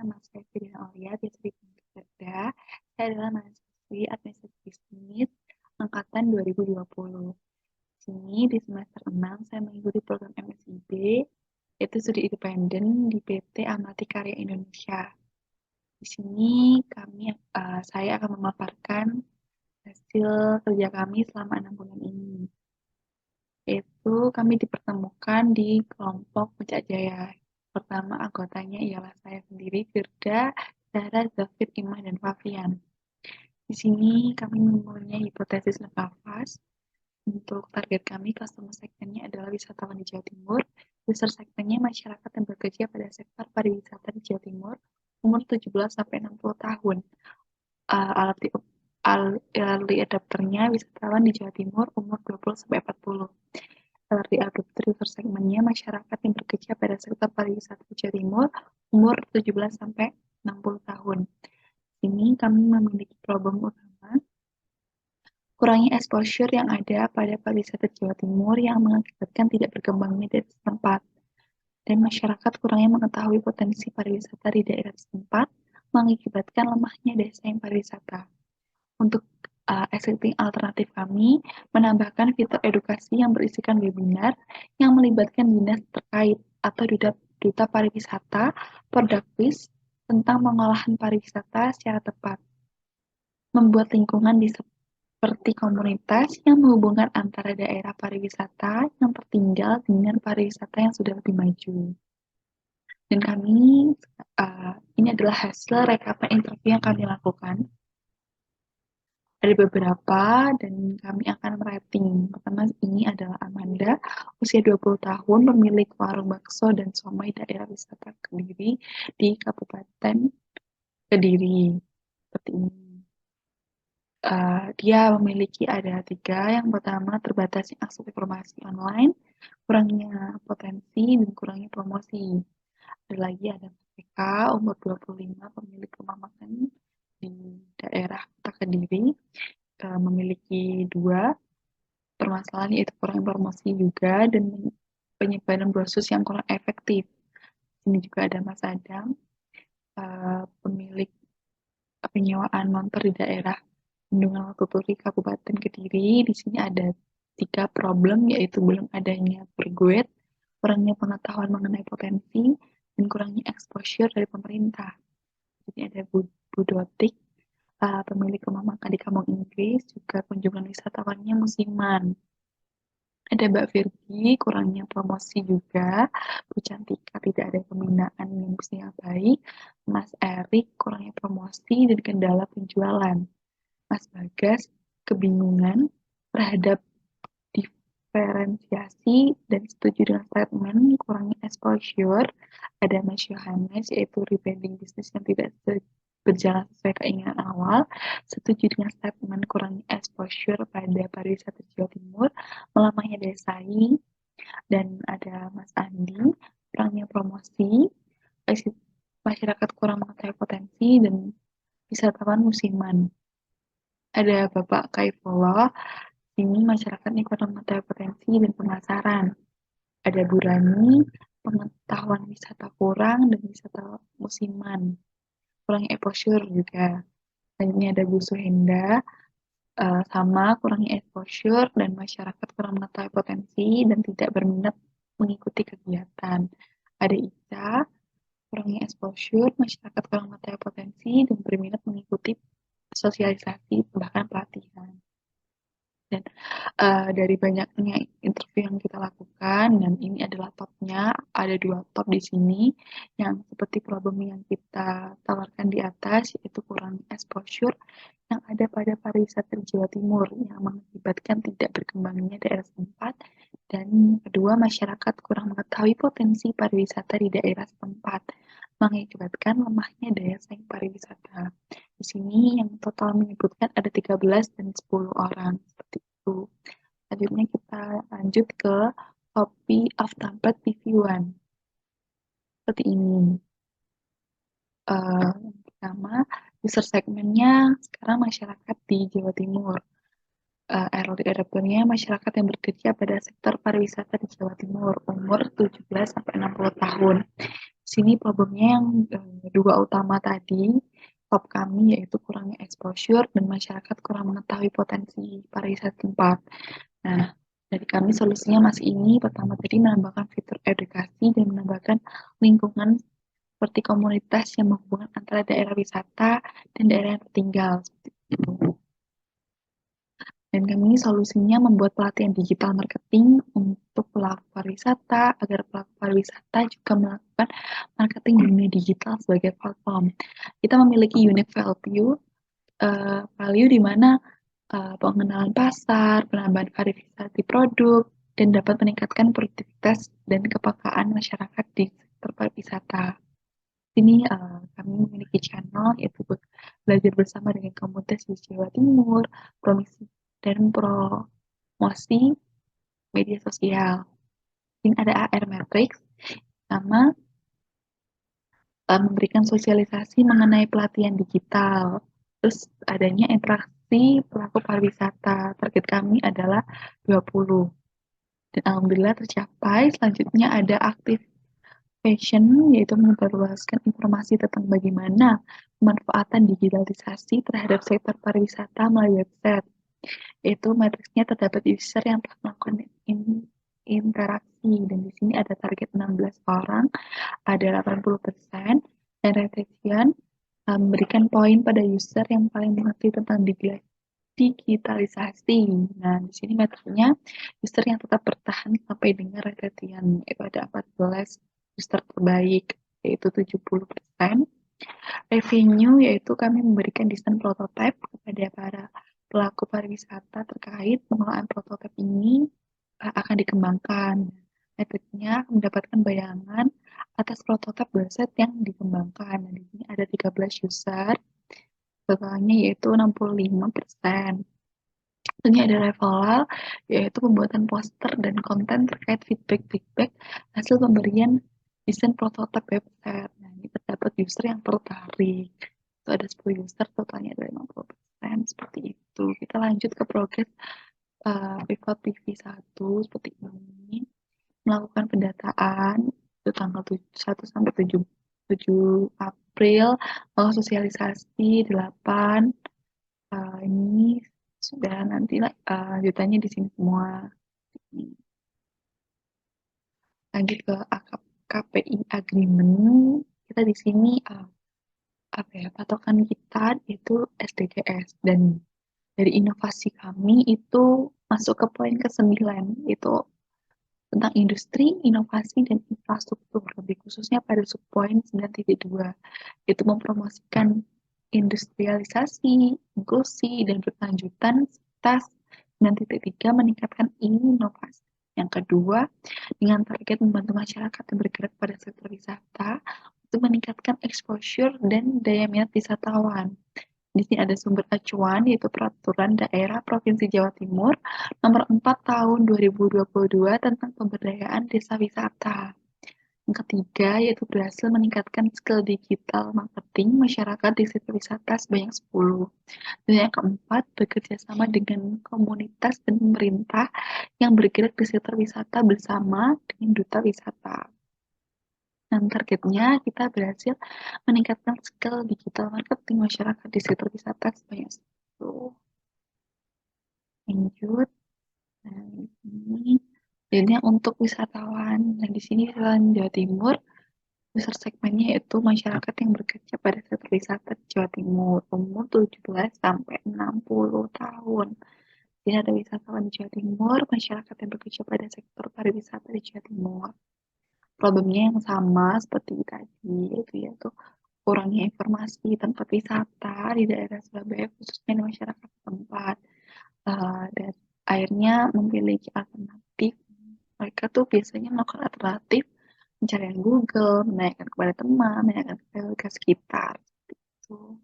nama saya Firina Aulia, biasa dipanggil Firda. Saya adalah mahasiswi Administrasi Bisnis angkatan 2020. Di sini di semester 6 saya mengikuti program MSIB, yaitu studi independen di PT Amati Karya Indonesia. Di sini saya akan memaparkan hasil kerja kami selama 6 bulan ini. Yaitu kami dipertemukan di kelompok Puncak Jaya. Pertama anggotanya ialah saya sendiri, Firda, Zahra, Zafir, Imah, dan Fafian. Di sini kami mempunyai hipotesis nafas. Untuk target kami, customer segmennya adalah wisatawan di Jawa Timur. User segmennya masyarakat yang bekerja pada sektor pariwisata di Jawa Timur, umur 17-60 tahun. Early adopternya wisatawan di Jawa Timur, umur 20-40. Early adopter user segmennya masyarakat yang bekerja pada sektor pariwisata di Jawa Timur, umur 17-60 tahun. Ini kami memiliki problem utama, kurangnya exposure yang ada pada pariwisata Jawa Timur yang mengakibatkan tidak berkembangnya dari setempat, dan masyarakat kurangnya mengetahui potensi pariwisata di daerah setempat, mengakibatkan lemahnya desa yang pariwisata. Untuk existing alternatif kami menambahkan fitur edukasi yang berisikan webinar yang melibatkan dinas terkait atau duta pariwisata, produk quiz tentang pengolahan pariwisata secara tepat, membuat lingkungan seperti komunitas yang menghubungkan antara daerah pariwisata yang tertinggal dengan pariwisata yang sudah lebih maju. Dan ini adalah hasil rekapan interview yang kami lakukan. Ada beberapa dan kami akan merating. Pertama ini adalah Amanda, usia 20 tahun, pemilik warung bakso dan somai daerah wisata Kediri di Kabupaten Kediri. Seperti ini. Dia memiliki ada 3. Yang pertama, terbatasnya akses informasi online, kurangnya potensi, dan kurangnya promosi. Ada lagi ada PK, umur 25, pemilik rumah makan di daerah Kota Kediri, memiliki 2 permasalahan, yaitu kurang promosi juga dan penyebaran brosur yang kurang efektif. Ini juga ada Mas Adam, pemilik penyewaan motor di daerah Bendungan Watuturi, Kabupaten Kediri. Di sini ada 3 problem, yaitu belum adanya perguet, kurangnya pengetahuan mengenai potensi, dan kurangnya exposure dari pemerintah. Jadi ada Bu Dotik, pemilik rumah makan di Kampung Inggris, juga kunjungan wisatawannya musiman. Ada Mbak Virgi, kurangnya promosi juga. Bu Cantika, tidak ada pembinaan yang bisnisnya baik. Mas Erik, kurangnya promosi dan kendala penjualan. Mas Bagas, kebingungan terhadap diferensiasi dan setuju dengan statement kurangnya exposure. Ada Mas Yohanes, yaitu rebranding bisnis yang tidak berjalan sesuai keinginan awal, setuju dengan statement kurangnya exposure pada pariwisata Jawa Timur, melamanya daya saing. Dan ada Mas Andi, kurangnya promosi, masyarakat kurang mengetahui potensi, dan wisatawan musiman. Ada Bapak Kaifullah, ini masyarakat ini kurang mengetahui potensi dan pemasaran. Ada Bu Rani, pengetahuan wisata kurang dan wisata musiman, kurang exposure juga. Dan ini ada Bu Suhenda, sama kurangnya exposure dan masyarakat kurang mengetahui potensi dan tidak berminat mengikuti kegiatan. Ada Ica, kurangnya exposure, masyarakat kurang mengetahui potensi dan berminat mengikuti sosialisasi bahkan pelatihan. Dan dari banyaknya interview yang kita lakukan, dan ini adalah topnya, ada 2 top di sini yang seperti problem yang kita tawarkan di atas, yaitu kurang exposure yang ada pada pariwisata di Jawa Timur yang mengakibatkan tidak berkembangnya daerah setempat, dan kedua, masyarakat kurang mengetahui potensi pariwisata di daerah setempat mengakibatkan lemahnya daya saing pariwisata. Di sini yang total menyebutkan ada 13 dan 10 orang, seperti itu. Selanjutnya kita lanjut ke copy of template TV1. Seperti ini. Yang pertama, user segmennya sekarang masyarakat di Jawa Timur. Early adopternya masyarakat yang bekerja pada sektor pariwisata di Jawa Timur, umur 17-60 tahun. Sini problemnya yang dua utama tadi, top kami yaitu kurangnya exposure dan masyarakat kurang mengetahui potensi pariwisata tempat. Nah, dari kami solusinya masih ini, pertama tadi menambahkan fitur edukasi dan menambahkan lingkungan seperti komunitas yang menghubungkan antara daerah wisata dan daerah yang tertinggal. Seperti itu. Dan kami solusinya membuat pelatihan digital marketing untuk pelaku pariwisata, agar pelaku pariwisata juga melakukan marketing dunia digital sebagai platform. Kita memiliki unique value di mana pengenalan pasar, penambahan variasi produk, dan dapat meningkatkan produktivitas dan kepekaan masyarakat di sektor pariwisata. Sini kami memiliki channel yaitu belajar bersama dengan komunitas di Jawa Timur, promisi dan promosi media sosial. Ini ada AR Matrix sama memberikan sosialisasi mengenai pelatihan digital. Terus adanya interaksi pelaku pariwisata. Target kami adalah 20. Dan alhamdulillah tercapai. Selanjutnya ada aktif fashion, yaitu menyebarluaskan informasi tentang bagaimana pemanfaatan digitalisasi terhadap sektor pariwisata melalui website. Yaitu matriksnya terdapat user yang telah melakukan interaksi, dan di sini ada target 16 orang, ada 80%, dan retention memberikan poin pada user yang paling mengerti tentang digitalisasi. Nah, di sini metriknya user yang tetap bertahan sampai dengan retention, yaitu ada 14 user terbaik, yaitu 70%. Revenue, yaitu kami memberikan desain prototipe kepada para pelaku pariwisata terkait pengelolaan prototipe ini akan dikembangkan. Metriknya mendapatkan bayangan atas prototipe website yang dikembangkan. Nah, di sini ada 13 user, totalnya yaitu 65%. Ini ada referral, yaitu pembuatan poster dan konten terkait feedback hasil pemberian desain prototipe website. Nah, ini terdapat user yang tertarik. Itu ada 10 user, totalnya ada 50%, seperti itu. Kita lanjut ke progres pivot PV1 seperti ini. Melakukan pendataan itu tanggal 1 sampai 7 April, lalu sosialisasi 8, ini sudah nanti lanjutannya di sini semua. Lanjut ke KPI agreement, kita di sini apa ya, patokan kita itu SDGs, dan dari inovasi kami itu masuk ke poin ke-9, itu tentang industri, inovasi, dan infrastruktur, lebih khususnya pada subpoin 9.2, itu mempromosikan industrialisasi, inklusi, dan berkelanjutan, serta 9.3 meningkatkan inovasi. Yang kedua, dengan target membantu masyarakat yang bergerak pada sektor wisata untuk meningkatkan exposure dan daya minat wisatawan. Di sini ada sumber acuan, yaitu Peraturan Daerah Provinsi Jawa Timur Nomor 4 Tahun 2022 tentang pemberdayaan desa wisata. Yang ketiga, yaitu berhasil meningkatkan skill digital marketing masyarakat di sektor wisata sebanyak 10. Dan yang keempat, bekerja sama dengan komunitas dan pemerintah yang bergerak di sektor wisata bersama dengan duta wisata. Dan targetnya kita berhasil meningkatkan skill digital marketing masyarakat di sektor wisata sebanyak 10. Lanjut. Nah, ini jadinya untuk wisatawan. Nah, di sini wisatawan Jawa Timur, user segmennya yaitu masyarakat yang bekerja pada sektor wisata di Jawa Timur, umur 17 sampai 60 tahun. Jadi ada wisatawan di Jawa Timur, masyarakat yang bekerja pada sektor pariwisata di Jawa Timur. Problemnya yang sama seperti tadi, yaitu kurangnya informasi tempat wisata di daerah Surabaya, khususnya di masyarakat tempat. Dan akhirnya memiliki alternatif. Mereka tuh biasanya melakukan alternatif pencarian Google, menanyakan kepada teman, menanyakan ke sekitar. Gitu.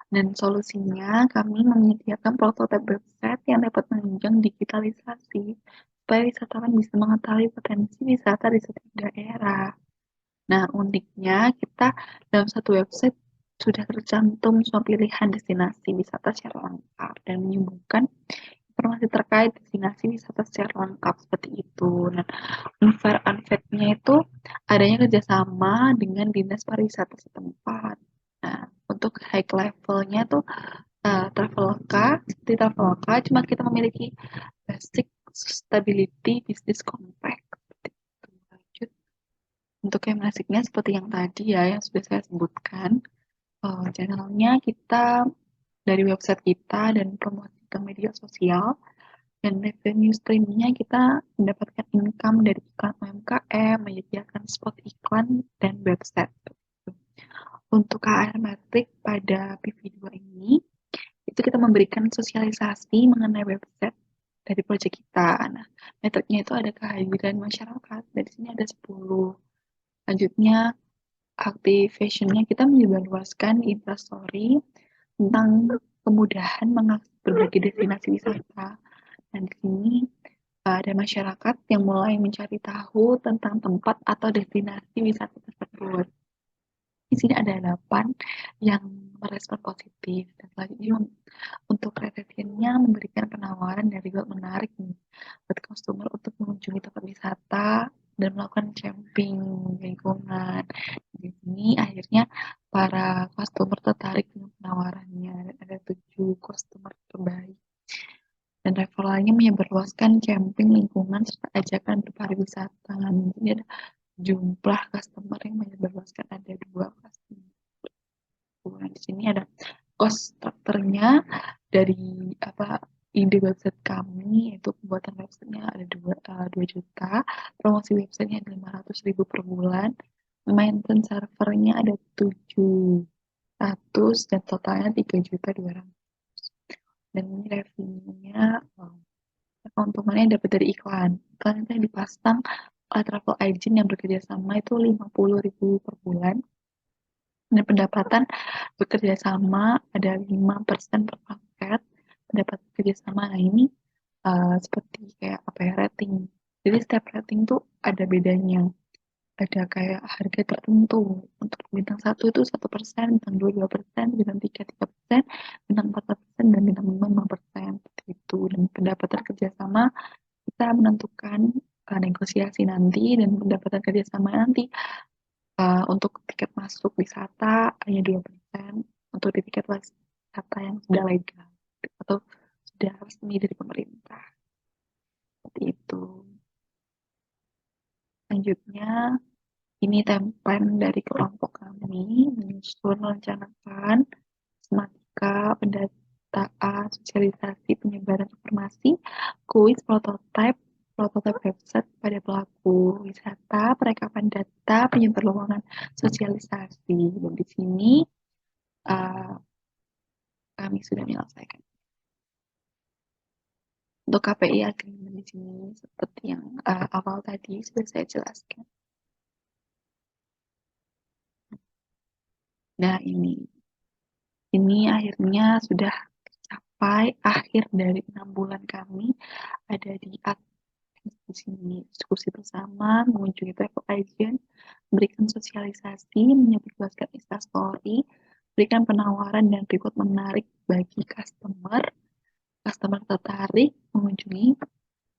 Dan solusinya, kami menyediakan prototipe website yang dapat menunjang digitalisasi supaya wisatawan bisa mengetahui potensi wisata di setiap daerah. Nah, uniknya kita dalam satu website sudah tercantum semua pilihan destinasi wisata secara lengkap dan menyuguhkan informasi terkait destinasi wisata secara lengkap seperti itu. Nah, unfair-unfairnya itu adanya kerjasama dengan dinas pariwisata setempat. Nah, untuk high levelnya tuh Traveloka, seperti Traveloka, cuma kita memiliki basic sustainability business compact. Seperti itu. Lanjut. Untuk yang basicnya seperti yang tadi ya, yang sudah saya sebutkan. Channelnya kita dari website kita dan promosi ke media sosial, dan revenue streamnya kita mendapatkan income dari iklan UMKM, menyediakan spot iklan dan website. Untuk KR Metrik pada PV2 ini, itu kita memberikan sosialisasi mengenai website dari proyek kita. Nah, metriknya itu ada kehadiran masyarakat. Dari sini ada 10. Lanjutnya, activation-nya kita menyebarluaskan infrastory tentang kemudahan mengakses berbagai destinasi wisata. Dan di sini ada masyarakat yang mulai mencari tahu tentang tempat atau destinasi wisata tersebut. Di sini ada 8 yang merespon positif. Dan selanjutnya untuk retentionnya memberikan penawaran dan reward menarik nih buat customer untuk mengunjungi tempat wisata dan melakukan camping lingkungan. Di sini akhirnya para customer tertarik dengan penawarannya dan ada 7 customer terbaik. Dan referralnya menyebarluaskan camping lingkungan serta ajakan berpariwisata. Ini ada jumlah customer yang menyebarluaskan ada 2 customer. Nah, di sini ada cost structure-nya dari ide website kami, yaitu pembuatan websitenya ada 2 juta, promosi websitenya 500.000 per bulan, maintenance servernya ada 700 dan totalnya 3.200.000. Dan ini revenue-nya keuntungannya dapat dari iklan. Iklan itu yang dipasang oleh travel agent yang bekerja sama itu 50.000 per bulan. Dan pendapatan bekerja sama ada 5% per paket. Pendapat bekerja sama, nah ini seperti kayak rating. Jadi setiap rating tuh ada bedanya. Ada kayak harga tertentu. Untuk bintang 1 itu 1%, bintang 2 2%, bintang 3 3%, bintang 4 4%, dan bintang 5 5%. Seperti itu. Dan pendapatan kerjasama kita menentukan negosiasi nanti, dan pendapatan kerjasama nanti untuk tiket masuk wisata hanya 2%, untuk di tiket wisata yang sudah legal atau sudah resmi dari pemerintah. Seperti itu. Selanjutnya, ini template dari kelompok kami menyusun, merencanakan sistematika pendataan, sosialisasi, penyebaran informasi, kuis, prototipe website pada pelaku wisata, perekaman data, penyebar lowongan sosialisasi. Dan di sini kami sudah menyelesaikan. Untuk KPI agreement di sini seperti yang awal tadi sudah saya jelaskan. Nah, ini akhirnya sudah tercapai akhir dari 6 bulan kami ada di sini, diskusi bersama, mengunjungi travel agent, memberikan sosialisasi, menyebarluaskan instastory, berikan penawaran dan reward menarik bagi customer tertarik mengunjungi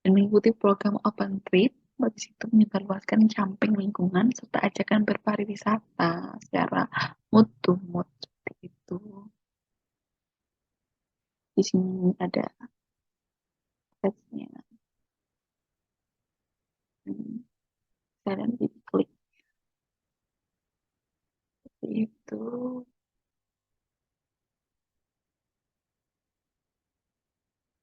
dan mengikuti program Open Trip. Di situ menyebarluaskan camping lingkungan serta ajakan berpariwisata secara mood to mood seperti itu. Di sini ada teksnya. Saya nanti klik seperti itu.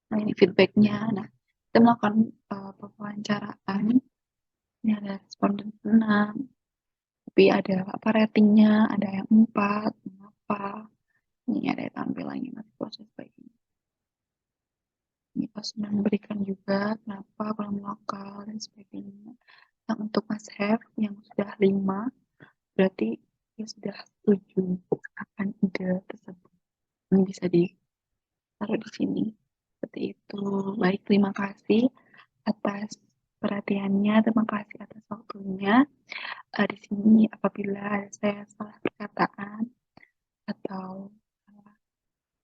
Nah, ini feedbacknya. Nah, kita melakukan pewawancaraan. Ini ada responden 6, tapi ada ratingnya, ada yang 4, mengapa. Ini ada tampilannya, nanti proses baiknya. Ini pas memberikan juga kenapa kurang lokal dan sebagainya. Nah, untuk Mas Have yang sudah 5, berarti dia sudah setuju akan ide tersebut. Ini bisa ditaruh di sini. Seperti itu. Baik, terima kasih atas perhatiannya, terima kasih atas waktunya. Di sini apabila saya salah perkataan atau salah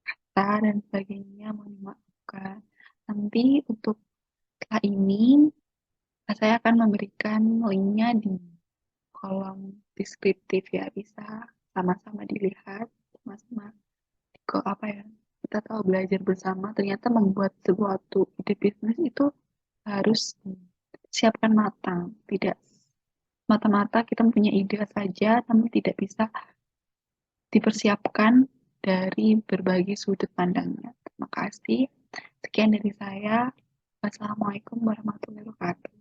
kata dan sebagainya, mohon dimaafkan. Nanti untuk setelah ini, saya akan memberikan linknya di kolom deskriptif ya, bisa sama-sama dilihat, sama-sama kok apa ya, kita tahu belajar bersama ternyata membuat sesuatu ide bisnis itu harus disiapkan matang, tidak mata-mata kita punya ide saja tapi tidak bisa dipersiapkan dari berbagai sudut pandangnya. Terima kasih. Sekian dari saya. Wassalamualaikum warahmatullahi wabarakatuh.